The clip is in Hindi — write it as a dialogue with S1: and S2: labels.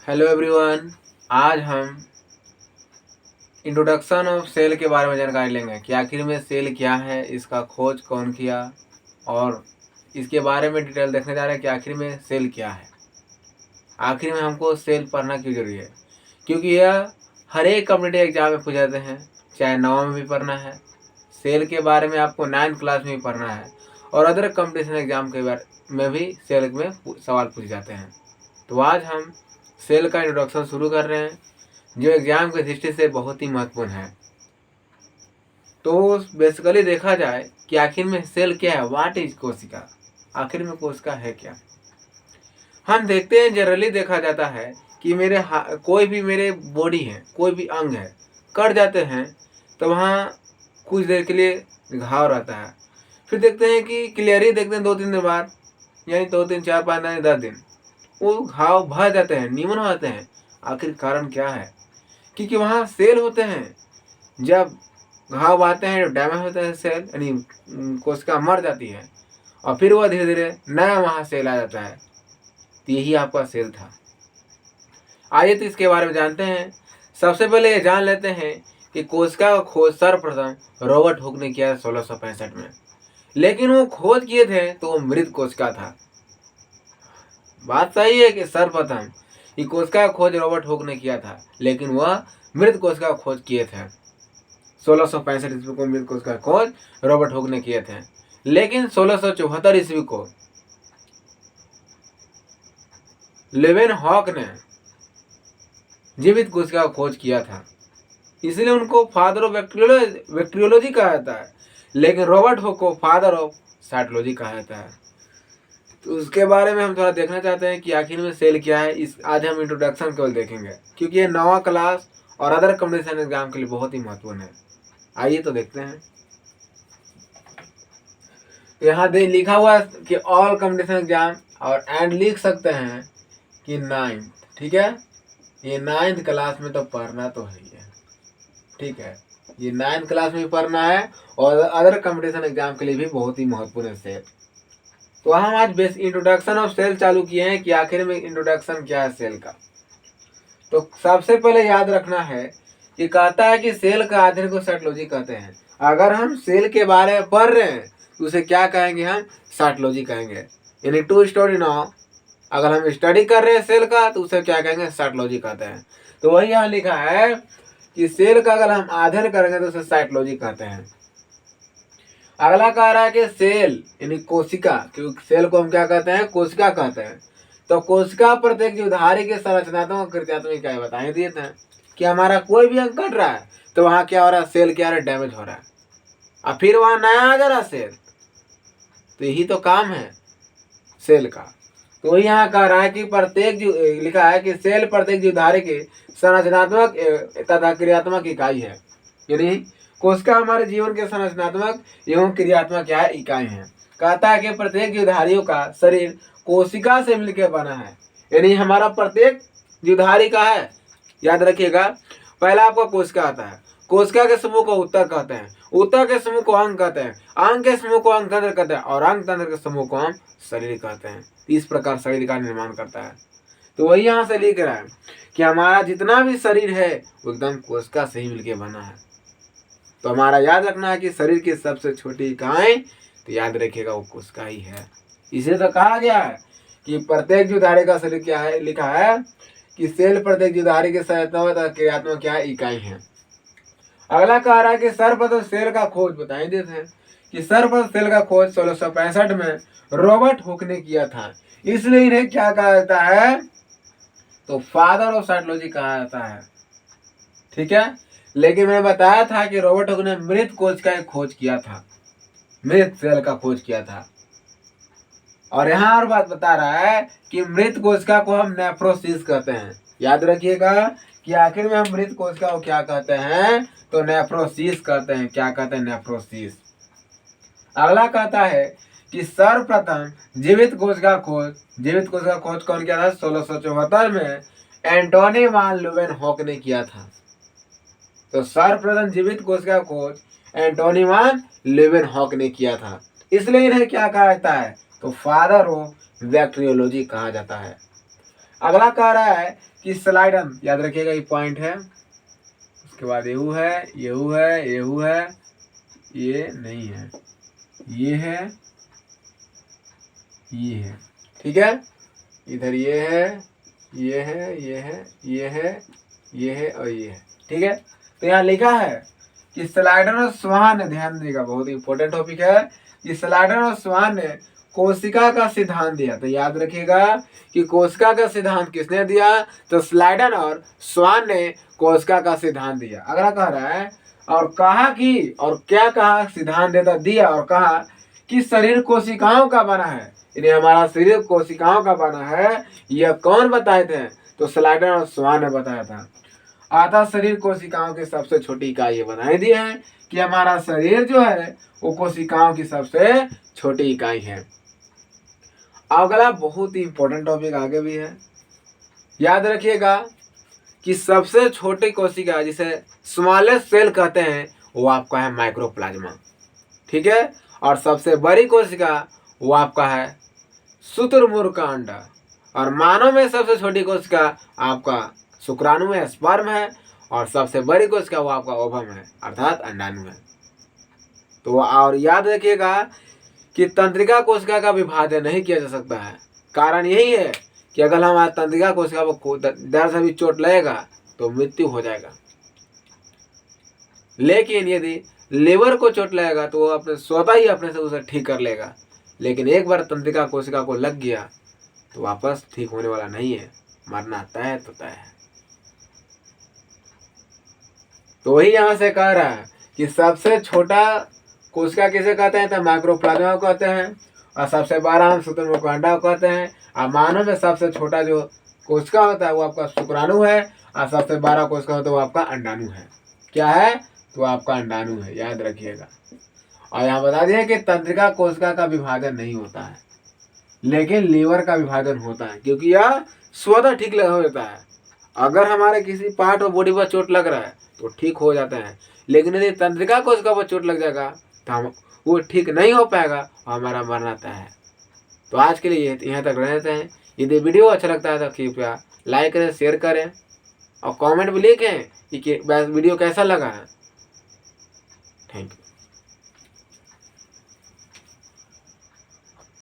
S1: Hello everyone. आज हम इंट्रोडक्शन ऑफ सेल के बारे में जानकारी लेंगे कि आखिर में सेल क्या है, इसका खोज कौन किया और इसके बारे में डिटेल देखने जा रहे हैं कि आखिर में सेल क्या है। आखिर में हमको सेल पढ़ना क्यों जरूरी है, क्योंकि यह हर एक कम्पिटिटिव एग्जाम में पूछ जाते हैं, चाहे 9वीं में भी पढ़ना है। सेल के बारे में आपको 9th क्लास में भी पढ़ना है और अदर कम्पिटिशन एग्जाम के बारे में भी सेल में सवाल पूछे जाते हैं। तो आज हम सेल का इंट्रोडक्शन शुरू कर रहे हैं, जो एग्जाम की दृष्टि से बहुत ही महत्वपूर्ण है। तो बेसिकली देखा जाए कि आखिर में सेल क्या है, व्हाट इज कोशिका, आखिर में कोशिका है क्या। हम देखते हैं जनरली देखा जाता है कि कोई भी मेरे बॉडी है, कोई भी अंग है, कट जाते हैं तो वहाँ कुछ देर के लिए घाव रहता है। फिर देखते हैं कि क्लियरली देखते हैं 2-3 दिन बाद, यानी 2-3 4-5 दिन 10 दिन वो घाव भर जाते हैं, नीमन हो जाते हैं। आखिर कारण क्या है? क्योंकि वहाँ सेल होते हैं। जब घाव आते हैं, जब डैमेज होता है सेल, यानी कोशिका मर जाती है और फिर वह धीरे धीरे नया वहाँ सेल आ जाता है। तो यही आपका सेल था। आइए तो इसके बारे में जानते हैं। सबसे पहले ये जान लेते हैं कि कोशिका का खोज सर्वप्रथम रॉबर्ट हुक ने किया 1665 में। लेकिन वो खोज किए थे तो वो मृत कोशिका था। बात सही है कि सर्वप्रथम ये कोशिका का खोज रॉबर्ट हुक ने किया था, लेकिन वह मृत कोशिका का खोज किए थे। 1665 ईस्वी को मृत कोशिका का खोज रॉबर्ट हुक ने किए थे। लेकिन 1674 ईस्वी को लेवेन हॉक ने जीवित कोशिका का खोज किया था, इसलिए उनको फादर ऑफ बैक्टीरियोलॉजी कहा जाता है। लेकिन रॉबर्ट हुक को फादर ऑफ साइटोलॉजी कहा जाता है। तो उसके बारे में हम थोड़ा देखना चाहते हैं कि आखिर में सेल क्या है। इस आज हम इंट्रोडक्शन केवल देखेंगे, क्योंकि ये 9वां क्लास और अदर कॉम्पिटिशन एग्जाम के लिए बहुत ही महत्वपूर्ण है। आइए तो देखते हैं। यहाँ लिखा हुआ है कि ऑल कॉम्पिटिशन एग्जाम, और एंड लिख सकते हैं कि 9th, ठीक है। ये 9th क्लास में तो पढ़ना तो है ही है, ठीक है। ये 9th क्लास में भी पढ़ना है और अदर कॉम्पिटिशन एग्जाम के लिए भी बहुत ही महत्वपूर्ण है सेल। तो हम आज बेस इंट्रोडक्शन ऑफ सेल चालू किए हैं कि आखिर में इंट्रोडक्शन क्या है सेल का। तो सबसे पहले याद रखना है कि कहता है कि सेल का अध्ययन को साइटोलॉजी कहते हैं। अगर हम सेल के बारे में पढ़ रहे हैं तो उसे क्या कहेंगे? हम साइटोलॉजी कहेंगे। यानी टू स्टडी नाउ, अगर हम स्टडी कर रहे हैं सेल का तो उसे क्या कहेंगे? साइटोलॉजी कहते हैं। तो वही यहाँ लिखा है कि सेल का अगर हम अध्ययन करेंगे तो उसे साइटोलॉजी कहते हैं। अगला कह रहा है कि सेल यानी कोशिका, क्योंकि सेल को हम क्या कहते हैं? कोशिका कहते हैं। तो कोशिका प्रत्येक जीवधारी के संरचनात्मक कृत्यात्मक इकाई बताए दिए थे कि हमारा कोई भी अंग कट रहा है तो वहां क्या हो रहा है? सेल क्या हो रहा है? डैमेज हो रहा है और फिर वहां नया आ जा रहा है सेल। तो यही तो काम है सेल का। तो यहाँ कह रहा है कि लिखा है कि सेल प्रत्येक जीवधारी की संरचनात्मक तथा क्रियात्मक इकाई है। यानी कोशिका हमारे जीवन के संरचनात्मक एवं क्रियात्मक क्या है? इकाई है। कहता है कि प्रत्येक जीवधारियों का शरीर कोशिका से मिलकर बना है। यानी हमारा प्रत्येक जीवधारी का है, याद रखिएगा। पहला आपका कोशिका आता है, कोशिका के समूह को उत्तक कहते हैं, उत्तक के समूह को अंग कहते हैं, अंग के समूह को अंग तंत्र कहते हैं और अंग तंत्र के समूह को हम शरीर कहते हैं। इस प्रकार शरीर का निर्माण करता है। तो वही यहाँ से लिख रहा है कि हमारा जितना भी शरीर है वो एकदम कोशिका से ही मिलकर बना है। तो हमारा याद रखना है कि शरीर की सबसे छोटी इकाई, तो याद रखिएगा वो कोशिका ही है। इसे तो कहा गया है कि प्रत्येक जीवधारी का शरीर क्या है? लिखा है कि सेल प्रत्येक जीवधारी के संरचनात्मक क्रियात्मक क्या है? इकाई है। अगला कह रहा है कि सर्वप्रथम सेल का खोज बताए देते हैं कि सर्वप्रथम सेल का खोज 1665 में रॉबर्ट हुक ने किया था। इसलिए इन्हें क्या कहा जाता है? तो फादर ऑफ साइटोलॉजी कहा जाता है, ठीक है। लेकिन मैंने बताया था कि रॉबर्ट हुक ने मृत कोशिका का खोज किया था, मृत सेल का खोज किया था। और यहाँ और बात बता रहा है कि मृत कोशिका को हम नेफ्रोसिस कहते हैं। याद रखिएगा कि आखिर में हम मृत कोशिका को क्या कहते हैं? तो नेफ्रोसिस कहते हैं। क्या कहते हैं? नेफ्रोसिस। अगला कहता है कि सर्वप्रथम जीवित कोशिका खोज कौन किया था? 1674 में एंटोनी वान ल्यूवेनहॉक ने किया था। तो सर्वप्रथम जीवित कोशिका खोज एंटोनी वान ल्यूवेनहॉक ने किया था। इसलिए इन्हें क्या कहा जाता है? तो फादर ऑफ बैक्टीरियोलॉजी कहा जाता है। अगला कह रहा है कि स्लाइडन, याद रखिएगा ये पॉइंट है, उसके बाद येहू है, येहू है, येहू है, ये नहीं है, ये है, ये है, ठीक है। इधर ये है, ये है, ये है, ये है, ये है और ये है, ठीक है। तो यहाँ लिखा है कि स्लाइडन और स्वान ने, ध्यान देगा बहुत इंपॉर्टेंट टॉपिक है, कि स्लाइडन और स्वान ने कोशिका का सिद्धांत दिया। तो याद रखिएगा कि कोशिका का सिद्धांत किसने दिया, तो स्लाइडन और स्वान ने कोशिका का सिद्धांत दिया। अगला कह रहा है और कहा कि, और क्या कहा, सिद्धांत देता दिया और कहा कि शरीर कोशिकाओं का बना है, यानी हमारा शरीर कोशिकाओं का बना है। यह कौन बताए थे, तो स्लाइडन और स्वान ने बताया था। आधा शरीर कोशिकाओं की सबसे छोटी इकाई ये बना दिए हैं कि हमारा शरीर जो है वो कोशिकाओं की सबसे छोटी इकाई है। अगला बहुत ही इंपॉर्टेंट टॉपिक आगे भी है, याद रखिएगा कि सबसे छोटी कोशिका जिसे स्मॉलेस्ट सेल कहते हैं वो आपका है माइक्रोप्लाज्मा, ठीक है। और सबसे बड़ी कोशिका वो आपका है शुतुरमुर्ग का अंडा। और मानव में सबसे छोटी कोशिका आपका शुक्राणु है, स्पर्म है। और सबसे बड़ी कोशिका वो आपका ओवम है, अर्थात अंडाणु है। तो और याद रखिएगा कि तंत्रिका कोशिका का विभाजन नहीं किया जा सकता है। कारण यही है कि अगर हमारा तंत्रिका कोशिका को डर से भी चोट लगेगा तो मृत्यु हो जाएगा, लेकिन यदि लीवर को चोट लगेगा तो वो अपने स्वतः ही अपने से उसे ठीक कर लेगा। लेकिन एक बार तंत्रिका कोशिका को लग गया तो वापस ठीक होने वाला नहीं है, मरना तय तो तय है। तो वही यहाँ से कह रहा है कि सबसे छोटा कोशिका किसे कहते हैं, तो माइक्रोप्लाज्मा को कहते हैं। और सबसे बड़ा हम शुतुरमुर्ग का अंडा को कहते हैं। और मानव में सबसे छोटा जो कोशिका होता है वो आपका शुक्राणु है। और सबसे बड़ा कोशिका होता है वो आपका अंडाणु है। क्या है, तो आपका अंडाणु है, याद रखिएगा। और यहाँ बता दिया कि तंत्रिका कोशिका का विभाजन नहीं होता है, लेकिन लीवर का विभाजन होता है, क्योंकि यह स्वतः ठीक हो जाता है। अगर हमारे किसी पार्ट और बॉडी पर चोट लग रहा है तो ठीक हो जाता है, लेकिन यदि तंत्रिका कोशिका पर चोट लग जाएगा तो हम वो ठीक नहीं हो पाएगा और हमारा मरना तय है। तो आज के लिए यहाँ तक रहते हैं। यदि वीडियो अच्छा लगता है तो कृपया लाइक करें, शेयर करें और कमेंट भी लिखें कि वीडियो कैसा लगा है। Thank you.